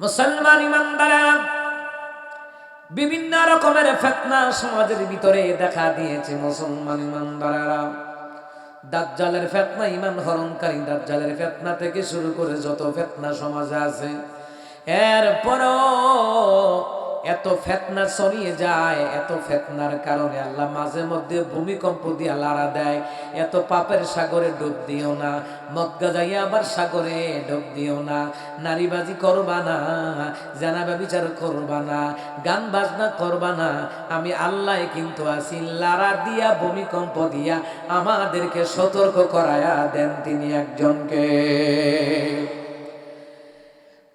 মুসলমান ইমানদারেরা, বিভিন্ন রকমের ফিতনা সমাজের ভিতরে দেখা দিয়েছে। মুসলমান ইমানদারেরা, দাজ্জালের ফিতনা, ঈমান হরণকারী দাজ্জালের ফিতনা থেকে শুরু করে যত ফিতনা সমাজে আছে, এরপরও এত ফিতনা ছড়িয়ে যায়। এত ফিতনার কারণে আল্লাহ মাঝে মধ্যে ভূমিকম্প দিয়ে লাড়া দেয়। এত পাপের সাগরে ডুব দিও না, মদ গাজাইয়া আবার সাগরে ডুব দিও না। নারীবাজি করবা না, জানা ব্যভিচার করবা না, গান বাজনা করবা না। আমি আল্লাহ কিন্তু আছি, লাড়া দিয়া ভূমিকম্প দিয়া আমাদেরকে সতর্ক করায়া দেন তিনি একজনকে।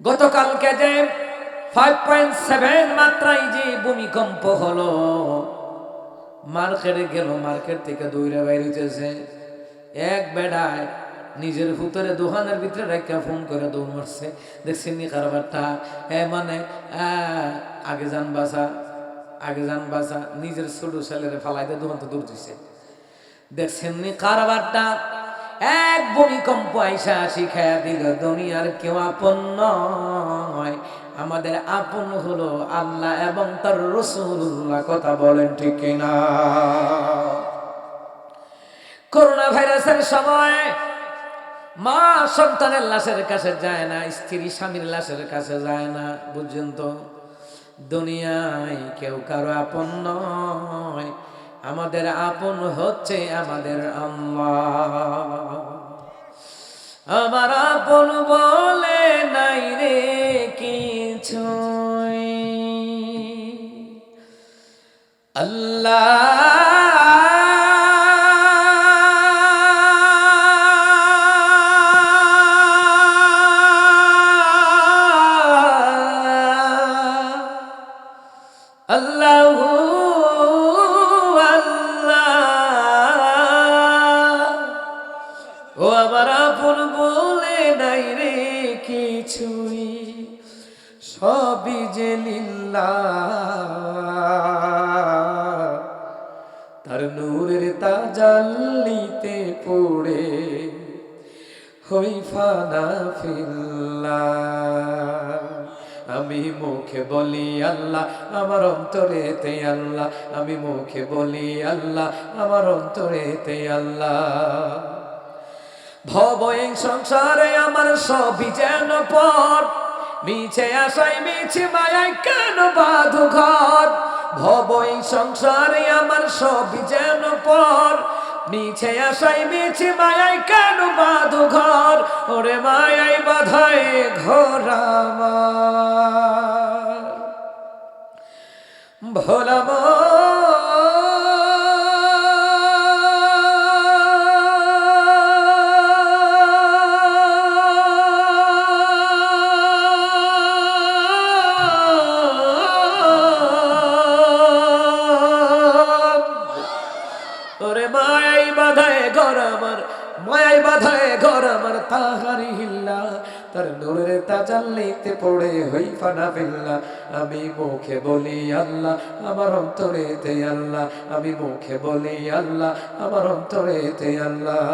গতকালকে যে 5.7 মাত্রায় যে ভূমিকম্প হলো, মার্কেটে গেল, মার্কেট থেকে দৌড়ে বাইরে হইতেছে। এক বেড়ায় নিজের ভুতরে দোকানের ভিতরে রেখে ফোন করে দৌড় মারছে। দেখছেন নি কারবারটা? মানে আগে যান বাসা, আগে যান বাসা, নিজের ছোট ছেলেরে ফালাইতে দোকান তো দৌড় দিছে। দেখছেন নি কারবারটা? এক ভূমিকম্প আইসা শিখাইয়া দিল দুনিয়ার কেউ আপন নয়, আমাদের আপন হলো আল্লাহ এবং তার রাসূলুল্লাহ। কথা বলেন ঠিক কিনা? করোনা ভাইরাসের সময় মা সন্তানের লাশের কাছে যায় না, স্ত্রী স্বামীর লাশের কাছে যায় না। বুঝছেন তো, দুনিয়ায় কেউ কারো আপন নয়, আমাদের আপন হচ্ছে আমাদের আল্লাহ। আমার আপন বলে নাই রে কিছুই, আল্লাহ আল্লাহু ও আমার আপন বলে নাই রে কিছুই, সবই যে লিল্লাহ, তার নূরের তাজাল্লিতে পড়ে হই ফানা ফিল্লাহ। আমি মুখে বলি আল্লাহ, আমার অন্তরেতে আল্লাহ। আমি মুখে বলি আল্লাহ, আমার অন্তরেতে আল্লাহ। ভব এই সংসারে আমার সবই যেন পর, মিছে আশায় মিছে মায়ায় কেন বাঁধু ঘর। ভব এই সংসারে আমার সবই যেন পর, মিছে আশায় মিছে মায়ায় কেন বাঁধু ঘর। ওরে মায়ায় বাঁধায় ঘর আমার, ভোলা মায়াই বাধায় ঘর আমার, তাহারি হিল্লা, তার নূরের তাজাল্লিতে পড়ে হই ফানা ফিল্লা। আমি মুখে বলি আল্লাহ, আমার অন্তরেতে আল্লাহ। আমি মুখে বলি আল্লাহ, আমার অন্তরেতে আল্লাহ।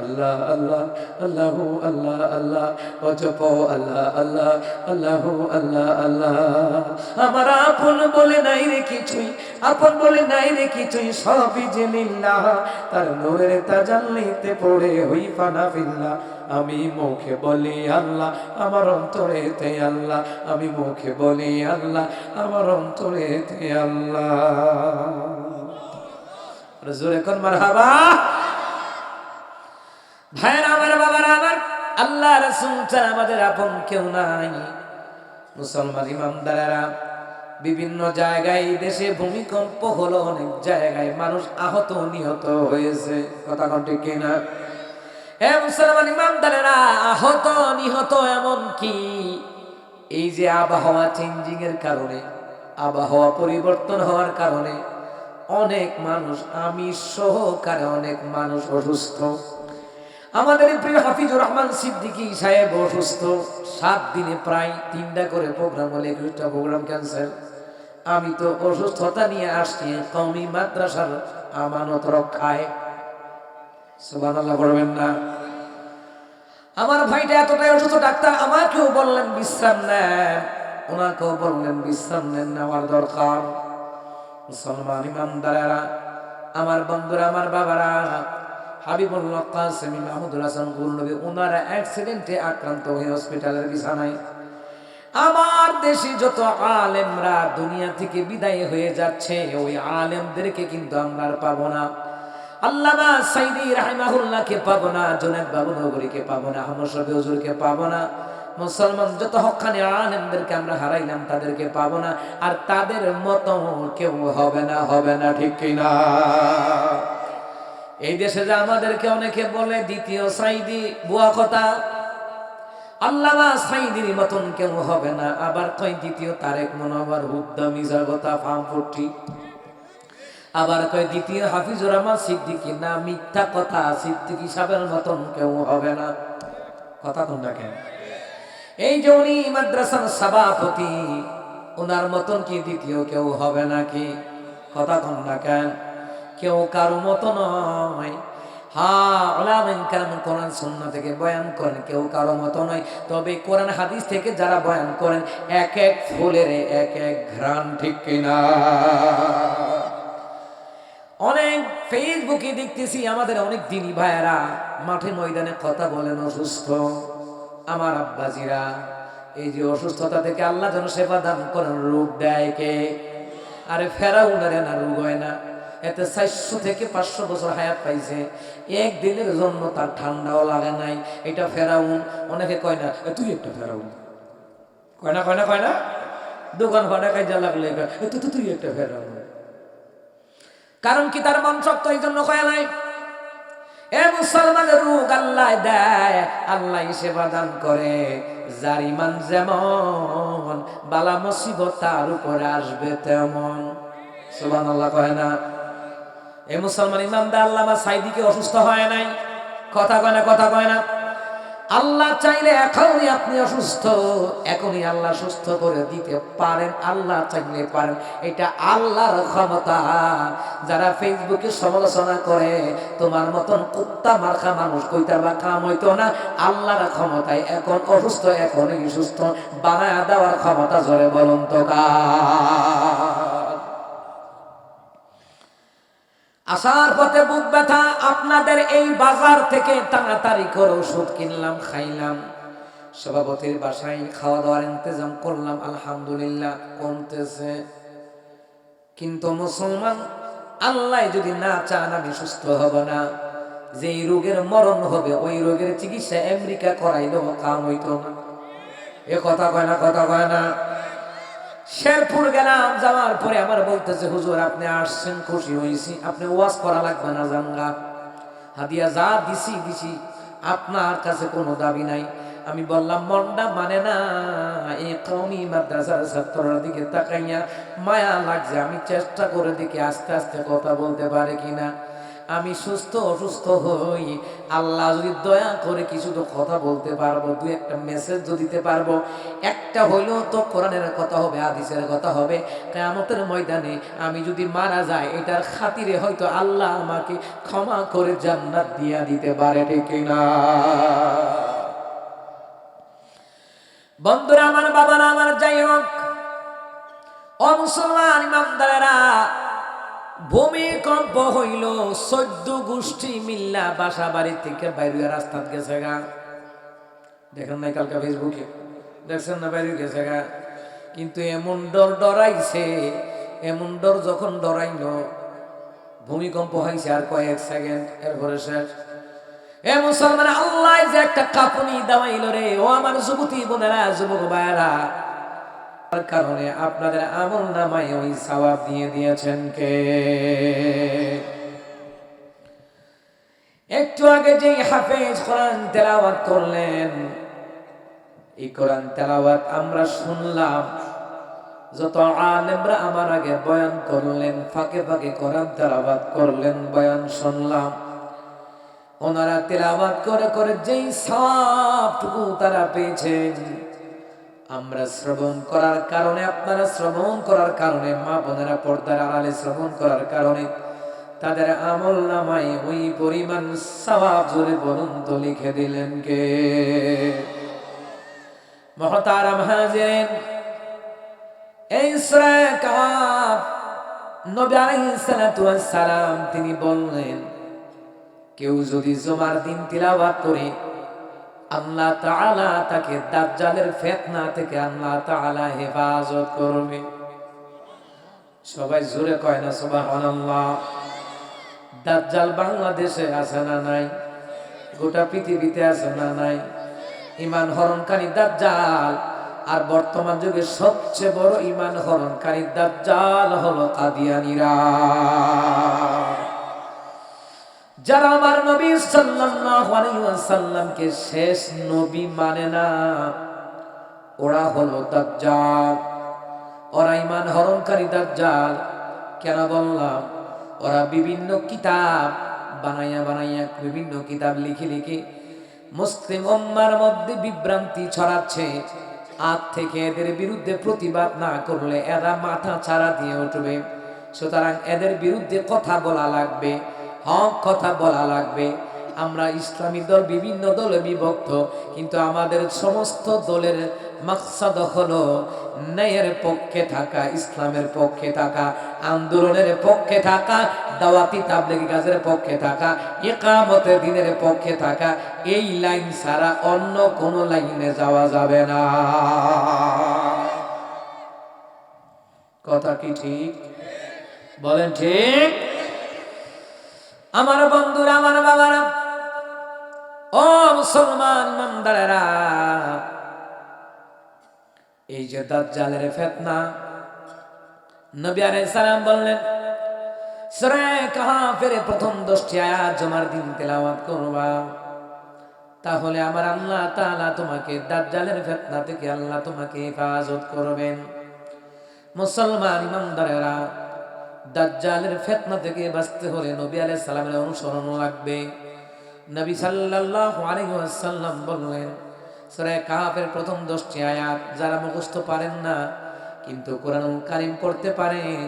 আল্লাহ আল্লাহ আল্লাহু আল্লাহ আল্লাহ, অজপ আল্লাহ আল্লাহ আল্লাহু আল্লাহ আল্লাহ। আমার আপন বলে নাই রে কিছুই, আপন বলে নাই রে কিছুই, সবই যে লিল্লাহ, তার নূরের তাজাল্লিতে পড়ে হই ফানা ফিল্লা। আমি মুখে বলি আল্লাহ, আমার অন্তরেতে আল্লাহ। আমি মুখে বলি আল্লাহ, আমার অন্তরেতে আল্লাহ। জোরে কোন মারহাবা। ভাইরা আমার, বাবারা আমার, আল্লাহ রাসূল ছাড়া আমাদের আপন কেউ নাই। মুসলমান ইমানদারেরা, বিভিন্ন জায়গায় দেশে ভূমিকম্প হলো, অনেক জায়গায় মানুষ আহত নিহত হয়েছে। কথা কোন ঠিক কিনা? মুসলমান ইমানদারেরা, আহত নিহত এমন কি এই যে আবহাওয়া চেঞ্জিং এর কারণে, আবহাওয়া পরিবর্তন হওয়ার কারণে অনেক মানুষ, আমি সহকারে অনেক মানুষ অসুস্থ। আমাদের প্রিয় হাফিজুর রহমান সিদ্দিকী সাহেব অসুস্থ। 7 দিনে প্রায় 3টা করে প্রোগ্রাম হলে 21টা প্রোগ্রাম ক্যান্সেল। আমি তো অসুস্থতা নিয়ে আসছি কওমি মাদ্রাসার আমানত রক্ষায়। সুবহানাল্লাহ পড়বেন না? আমার ভাইটা এতটাই অসুস্থ, ডাক্তার আমাকেও বললেন বিশ্রাম নেন, ওনাকেও বললেন বিশ্রাম নেন, নেওয়ার দরকার। মুসলমান ইমানদারেরা, আমার বন্ধুরা, আমার বাবারা, হাবিবুল্লাহ কাসেমি মাহমুদুল হাসান গুলনবী ওনারা অ্যাক্সিডেন্টে আক্রান্ত হয়ে হসপিটালের বিছানায়। আমার দেশে যত আলেমরা দুনিয়া থেকে বিদায় হয়ে যাচ্ছে, ওই আলেমদেরকে কিন্তু আমরা আর পাবো না। আল্লামা সাইদি রাহিমাহুল্লাহকে পাবো না, জুনায়েদ বাবু নগরীকে পাবো না, আহমদ শফি হুজুরকে পাবো না। মুসলমান যত হক্কানি আলেমদেরকে আমরা হারাইলাম, তাদেরকে পাবো না। আর তাদের মতো কেউ হবে না, হবে না, ঠিক কিনা? এই দেশে যে আমাদেরকে অনেকে বলে দ্বিতীয় সাইদি, বুয়া কথা। আল্লামা সাইদির মতন কেউ হবে না। আবার কয় দ্বিতীয় তারেক মনোয়ার, হুদ্দা মিজা কথা, ফার্মফুটি। আবার কয় দ্বিতীয় হাফিজুর রহমান সিদ্দিকী, না মিথ্যা কথা, সিদ্দিকী সাহেবের মতন কেউ হবে না। কথা কোনটা কেন? এই যে উনি মাদ্রাসার সভাপতি, ওনার মতন কি দ্বিতীয় কেউ হবে নাকি? কথা কোনটা কেন? কেউ কারো মতো নয়। হ্যাঁ, উলামায়ে কেরাম কোরআন সুন্নাহ থেকে বয়ান করেন, কেউ কারো মতো নয়। তবে কোরআন হাদিস থেকে যারা বয়ান করেন, এক এক ফুলের এক এক ঘ্রাণ, ঠিক কিনা? অনেক ফেসবুকে দেখতেছি আমাদের অনেক দিনী ভাইয়েরা মাঠে ময়দানে কথা বলেন অসুস্থ। আমার আব্বাজিরা, এই যে অসুস্থতা থেকে আল্লাহ যেন সেবা দান করেন, রোগ দেয় কে? আরে ফেরাউনের না রোগ হয় না, এতে 400 থেকে 500 বছর হায়াত পাইছে, একদিনের জন্য তার ঠান্ডাও লাগে নাই। এটা ফেরাউন। অনেকে কয় না তুই একটা ফেরাউন, কয় না, কয় না, কয় না। দোকান ভাড়া কাজে লাগলে তুই একটা ফেরাউন। কারণ কি? তার মন শক্ত, এই জন্য কয় নাই। এ মুসলমানের রোগ আল্লাহ দেয়, আল্লাহ সেবা দান করে। যার ইমান যেমন, বালা মুসিবত তার উপরে আসবে তেমন। সুবহানাল্লাহ কয় না? এ মুসলমান ইমানদার, আল্লামা সাইদিকে অসুস্থ হয় নাই। কথা কয় না, কথা কয় না। আল্লাহ চাইলে এখনই আপনি অসুস্থ, এখনই আল্লাহ সুস্থ করে দিতে পারেন। আল্লাহ চাইলে পারেন, এটা আল্লাহর ক্ষমতা। যারা ফেসবুকে সমালোচনা করে, তোমার মতন কুত্তা মার্কা মানুষ কইতা বা কাম হইতো না। আল্লাহর ক্ষমতায় এখন অসুস্থ, এখনই সুস্থ বানায় দেওয়ার ক্ষমতা, জোরে বলুন তো কার? আসার পথে বুক ব্যথা, আপনাদের এই বাজার থেকে তাড়াতাড়ি করে ওষুধ কিনলাম, খাইলাম। সভাপতির বাসায় খাওয়া দাওয়ার ইন্তজাম করলাম, আলহামদুলিল্লাহ কমতেছে। কিন্তু মুসলমান, আল্লাহ যদি না চান আমি সুস্থ হব না। যেই রোগের মরণ হবে, ওই রোগের চিকিৎসা আমেরিকা করাইলেও কাম হইতো না। এ কথা কয় না, কথা কয় না। শেরপুর গেলাম, যাওয়ার পরে আমার বলতেছে, হুজুর আপনি আসছেন, খুশি হয়েছি, আপনি ওয়াজ করা লাগবে না, জানগা হাদিয়া যা দিছি, আপনার কাছে কোনো দাবি নাই। আমি বললাম মনটা মানে না। এই কওমি মাদ্রাসার ছাত্ররা দিকে তাকাইয়া মায়া লাগছে। আমি চেষ্টা করে দেখি আস্তে আস্তে কথা বলতে পারে কিনা। আমি সুস্থ অসুস্থ হই, আল্লাহ যদি দয়া করে কিছু তো কথা বলতে পারবো, দুই একটা মেসেজ তো দিতে পারবো। একটা হইলেও তো কোরআনের কথা হবে, হাদিসের কথা হবে। কিয়ামতের ময়দানে আমি যদি মারা যাই, এটার খাতিরে হয়তো আল্লাহ আমাকে ক্ষমা করে জান্নাত দিয়া দিতে পারে, ঠিক না? বন্ধুরা আমার, বাবারা আমার, যাই হোক, ও মুসলমান ইমানদারেরা, ভূমিকম্প হইল, 14 গোষ্ঠী মিল্লা বাসা বাড়ি থেকে বাইরে রাস্তাত গেছে গা। দেখেন নাই কালকে ফেসবুকে? দেখছেন না? বাইরে গেছে গা। কিন্তু এমন ডর ডরাইছে, এমন ডর যখন ডরাইল, ভূমিকম্প হয়েছে আর কয়েক সেকেন্ড, এরপরে শেষ। এ মুসলমান, আল্লাহ যে একটা কাঁপুনি দাওয়াইল রে। ও আমার যুবতী বোনেরা, যুবক ভাইয়েরা, কারণে আপনাদের আমল নামায় ওই সওয়াব দিয়ে দিয়েছেন কে? একটু আগে যে হাফেজ কোরআন তেলাওয়াত করলেন, এই কোরআন তেলাওয়াত আমরা শুনলাম। যত আলেমরা আমার আগে বয়ান করলেন, ফাঁকে ফাঁকে কোরআন তেলাওয়াত করলেন, বয়ান শুনলাম। ওনারা তেলাওয়াত করে করে যেই সওয়াবটুকু তারা পেয়েছেন, আমরা শ্রবণ করার কারণে, আপনারা শ্রবণ করার কারণে, মা বোনেরা পর্দার আড়ালে শ্রবণ করার কারণে তাদের আমল নামায় ওই পরিমাণ সওয়াব জোরে বলুন তো লিখে দিলেন কে? মুহতারাম হাজিরিন, এই সূরা কাহফ নবী আলাইহিস সালাতু ওয়াস সালাম তিনি বললেন, কেউ যদি জুমার দিন তিলাওয়াত করে আল্লাহ তাআলা তাকে দাজ্জালের ফিতনা থেকে আল্লাহ তাআলা হেফাজত করবে। সবাই জোরে কয় না সুবহানাল্লাহ? দাজ্জাল বাংলাদেশে আছে না নাই? গোটা পৃথিবীতে আছে না নাই? ঈমান হরণকারী দাজ্জাল, আর বর্তমান যুগে সবচেয়ে বড় ঈমান হরণকারী দাজ্জাল হলো কাদিয়ানীরা। যারা আমার নবী সাল্লাল্লাহু আলাইহি ওয়াসাল্লামকে শেষ নবী মানে না, ওরা হলো দাজ্জাল। ওরা ঈমান হরণকারী দাজ্জাল। কেন বললাম? ওরা বিভিন্ন কিতাব বানাইয়া বিভিন্ন কিতাব লিখে মুসলিম উম্মার মধ্যে বিভ্রান্তি ছড়াচ্ছে। আজ থেকে এদের বিরুদ্ধে প্রতিবাদ না করলে এরা মাথা ছাড়া দিয়ে উঠবে। সুতরাং এদের বিরুদ্ধে কথা বলা লাগবে, হক কথা বলা লাগবে। আমরা ইসলামী দল বিভিন্ন দলে বিভক্ত, কিন্তু আমাদের সমস্ত দলের মাকসাদ হলো ন্যায়ের পক্ষে থাকা, ইসলামের পক্ষে থাকা, আন্দোলনের পক্ষে থাকা, দাওয়াতি তাবলীগী কাজের পক্ষে থাকা, ইকামতে দ্বীনের পক্ষে থাকা। এই লাইন ছাড়া অন্য কোন লাইনে যাওয়া যাবে না। কথা কি ঠিক? বলেন ঠিক? আমার বন্ধুরা, আমার বাবারা, ও মুসলমান ইমানদারেরা, এই যে দাজ্জালের ফিতনা, নবী আলাইহিস সালাম বললেন সূরা কাহফের প্রথম 10টি আয়াত জুমার দিন তেলাওয়াত করবা, তাহলে আমার আল্লাহ তাআলা তোমাকে দাজ্জালের ফিতনা থেকে আল্লাহ তোমাকে হেফাজত করবেন। মুসলমান ইমানদারেরা, দাজ্জালের ফিতনা থেকে বাঁচতে হলে নবী আলাইহিস সালামের অনুসরণ লাগবে। নবী সাল্লাল্লাহু আলাইহি ওয়াসাল্লাম বললেন সূরা কাহফের প্রথম 10টি আয়াত যারা মুখস্থ পারেন না কিন্তু কোরআনুল কারীম পড়তে পারেন,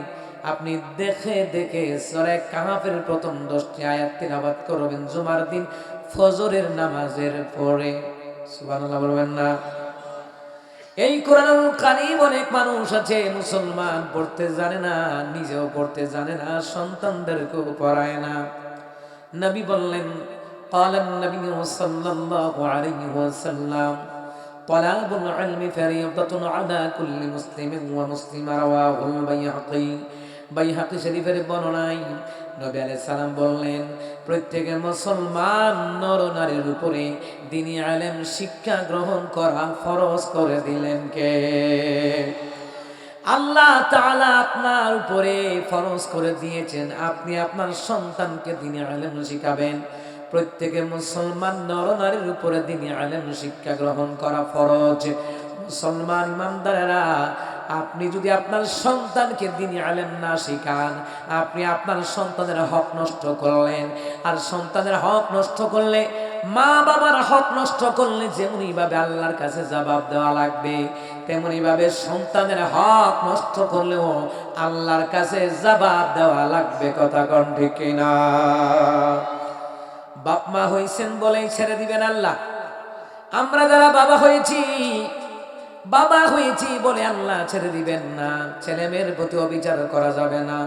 আপনি দেখে দেখে সূরা কাহফের প্রথম 10টি আয়াত তিলাওয়াত করবেন জুমার দিন ফজরের নামাজের পরে। সুবহানাল্লাহ বলবেন না? এই কোরআনুল কারীম অনেক মানুষ আছে মুসলমান পড়তে জানে না, নিজেও পড়তে জানে না, সন্তানদেরকেও পড়ায় না। নবী বললেন قال النبي صلى الله عليه وسلم طلب العلم فريضة على كل مسلم ومسلم رواه البيهقي। বাইহাকী শরীফের বর্ণনায় নবী আলাইহিস সালাম বললেন, প্রত্যেক মুসলমান নর নারীর উপরে দ্বীনি ইলম শিক্ষা গ্রহণ করা ফরজ করে দিলেন কে? আল্লাহ তাআলা আপনার উপরে ফরজ করে দিয়েছেন। আপনি আপনার সন্তানকে দ্বীনি ইলম শিখাবেন। প্রত্যেক মুসলমান নর নারীর উপরে দ্বীনি ইলম শিক্ষা গ্রহণ করা ফরজ। মুসলমান ইমানদারেরা, আপনি যদি আপনার সন্তানকে দ্বীনি ইলম না শিখান, আপনি আপনার সন্তানের হক নষ্ট করলেন। আর সন্তানের হক নষ্ট করলে, মা বাবার হক নষ্ট করলে যেমনি ভাবে আল্লাহর কাছে জবাব দেওয়া লাগবে, তেমনি ভাবে সন্তানের হক নষ্ট করলেও আল্লাহর কাছে জবাব দেওয়া লাগবে। কথা কোন ঠিক কিনা? বাপ মা হইছেন বলেই ছেড়ে দিবেন আল্লাহ? আমরা যারা বাবা হয়েছি বলে আল্লাহ ছেড়ে দিবেন না। ছেলে মেয়ের প্রতি অবিচার করা যাবে না।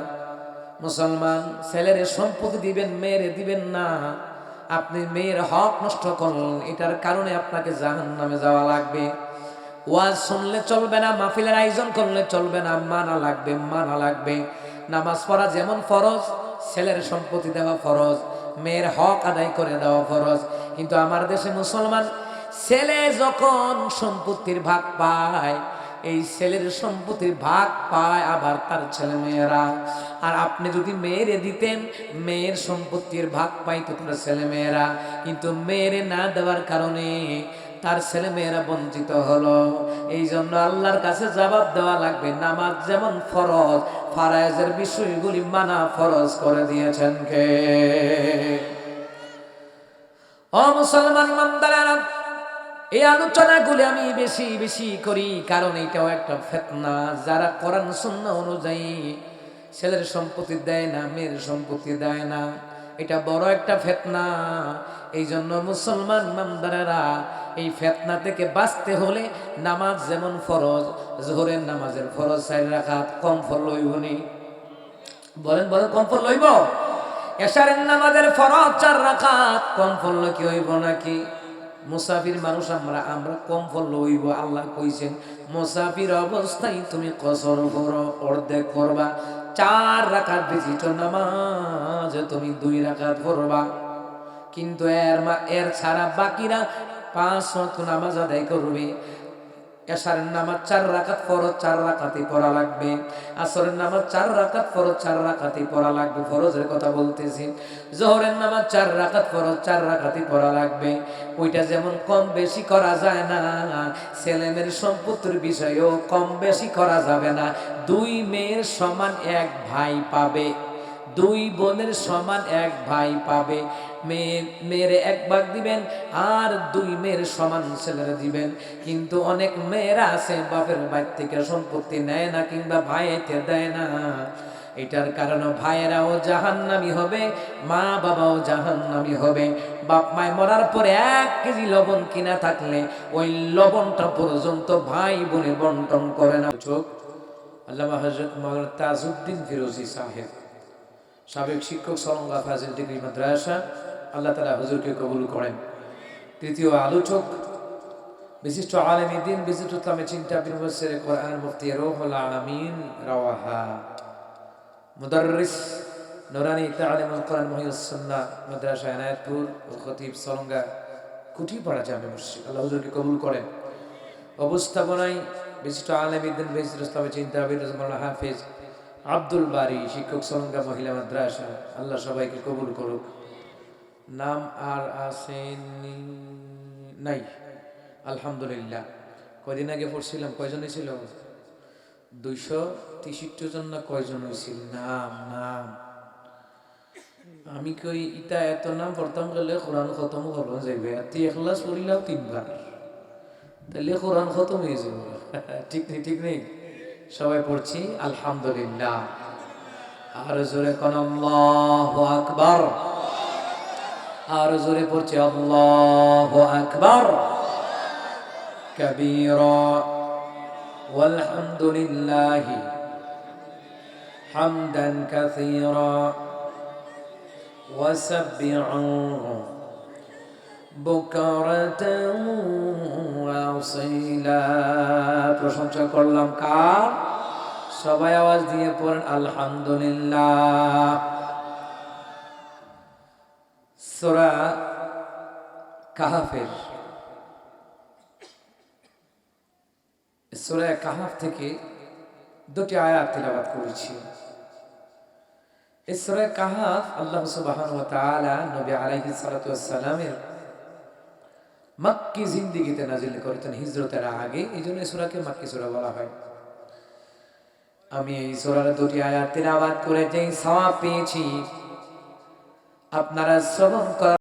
মুসলমান, ছেলের সম্পত্তি দিবেন, মেয়েরে দিবেন না। আপনি মেয়ের হক নষ্ট করলেন, এটার কারণে আপনাকে জাহান্নামে যাওয়া লাগবে। ওয়াজ শুনলে চলবে না, মাহফিলের আয়োজন করলে চলবে না, মানা লাগবে। নামাজ পড়া যেমন ফরজ, ছেলের সম্পত্তি দেওয়া ফরজ, মেয়ের হক আদায় করে দেওয়া ফরজ। কিন্তু আমার দেশে মুসলমান, ছেলে যখন সম্পত্তির ভাগ পায়, এই ছেলের সম্পত্তির ভাগ পায় আবার তার ছেলে মেয়েরা। আর আপনি যদি মেয়েরে দিতেন, মেয়ের সম্পত্তির ভাগ পাইতো তার ছেলে মেয়েরা। কিন্তু মেয়েরে না দেওয়ার কারণে তার ছেলে মেয়েরা বঞ্চিত হলো। এই জন্য আল্লাহর কাছে জবাব দেওয়া লাগবে। নামাজ যেমন ফরজ, ফারায়েজের বিষয়গুলি মানা ফরজ করে দিয়েছেন কে? ও মুসলমান ইমানদারেরা, এই আলোচনাগুলি আমি বেশি করি কারণ এটাও একটা ফিতনা। যারা কোরআন সুন্নাহ অনুযায়ী ছেলের সম্পত্তি দেয় না, মেয়ের সম্পত্তি দেয় না। এটা বড় একটা ফিতনা। এই জন্য মুসলমান ইমানদারেরা এই ফিতনা থেকে বাঁচতে হলে নামাজ যেমন ফরজ, যোহরের নামাজের ফরজ 4 রাকাত, কম ফল লইবনি। বলেন বলেন, কম ফল লইব? এশারের নামাজের ফরজ 4 রাকাত, কম ফল কি হইব নাকি? মুসাফির মানুষ আমরা কম ফল লইব। আল্লাহ কইছেন মুসাফির অবস্থায় তুমি কসর করো, অর্ধেক করবা। 4 রাকাত বিশিষ্ট নামাজ তুমি 2 রাকাত পড়বা। কিন্তু এর ছাড়া বাকিরা 5 ওয়াক্ত নামাজ আদায় করবে। এশারের নামাজ 4 রাকাত ফরজ, 4 রাকাতই পড়া লাগবে। আসরের নামাজ 4 রাকাত ফরজ, 4 রাকাতই পড়া লাগবে। ফরজের কথা বলতেছি। যোহরের নামাজ 4 রাকাত ফরজ, 4 রাকাতই পড়া লাগবে। ওইটা যেমন কম বেশি করা যায় না, ছেলেমেয়ের সম্পত্তির বিষয়েও কম বেশি করা যাবে না। 2 মেয়ের সমান 1 ভাই পাবে, 2 বোনের সমান 1 ভাই পাবে। মেয়ের 1 ভাগ দিবেন, আর 2 মেয়ের সমান ছেলেরা দিবেন। কিন্তু অনেক মেয়েরা আছে বাপের বাড়ি থেকে সম্পত্তি নেয় না, কিংবা ভাইতে দেয় না। এটার কারণে ভাইয়েরাও জাহান্নামী হবে, মা বাবাও জাহান্নামী হবে। বাপ মায় মরার পরে 1 কেজি লবণ কিনা থাকলে ওই লবণটা পর্যন্ত ভাই বোনে বন্টন করে না। চোখ আল্লামা হযরত মাওলানা তাজউদ্দিন ফিরোজী সাহেব, সাবেক শিক্ষক, সরঙ্গা ফাজিল ডিগ্রি মাদ্রাসা, আল্লাহ তাআলা হুজুরকে কবুল করেন। তৃতীয় আলোচক বিশিষ্ট আলেম দ্বীন, বিশিষ্ট ইসলামী চিন্তাবিদ, মুফাসসির কোরআন, মুফতি রুহুল আলামিন রাওয়াহা, মুদাররিস নুরানি তালিমুল কোরআন মুহিউস সুন্নাহ মাদ্রাসা এনায়েতপুর ও খতিব সরঙ্গা কুঠিপাড়া জামে মসজিদ, আল্লাহ হুজুরকে কবুল করেন। অবস্থাপনায় বিশিষ্ট আলেম দ্বীন, বিশিষ্ট ইসলামী চিন্তাবিদ মাওলানা হাফেজ আব্দুল বারী, শিক্ষক সরঙ্গা মহিলা মাদ্রাসা, আল্লাহ সবাইকে কবুল করুক। নাম আর আসেনি? নাই, আলহামদুলিল্লাহ। কয়দিন আগে পড়ছিলাম, কয়জন ছিল? 263 জন না কয়জন হয়েছিল? নাম নাম আমি কই ইটা এত নাম পড়তাম গেলে কোরআন খতম করবো যাইবে। আর তুই এখলাস পড়িলাম 3 বার, তাহলে কোরআন খতম হয়ে যাবে। ঠিক নেই, ঠিক নেই? সবাই পড়ছি আলহামদুলিল্লাহ। আর জোরে কোন আল্লাহু আকবার, আর জোরে পড়ছি আল্লাহু আকবার কাবীরা ওয়ালহামদুলিল্লাহি হামদান কাসীরা ওয়াসাব্বিহু বুকরাতান ওয়া আসীলা। প্রশংসা করলাম কার? সবাই আওয়াজ দিয়ে পড়েন আলহামদুলিল্লাহ। সূরা কাহফের, সূরা কাহফ থেকে 2টি আয়াত তিলাওয়াত করেছি। এই সূরা কাহফ আল্লাহ সুবহানাহু ওয়া তাআলা নবী আলাইহিস সালাতু ওয়াস সালামের মক্কি জিন্দেগিতে নাজিল করেছেন হিজরতের আগে, এইজন্য এই সূরাকে মক্কি সূরা বলা হয়। আমি এই সূরার 2টি আয়াত তিলাওয়াত করে যেই সওয়াব পেয়েছি, আপনারা শ্রবণ করার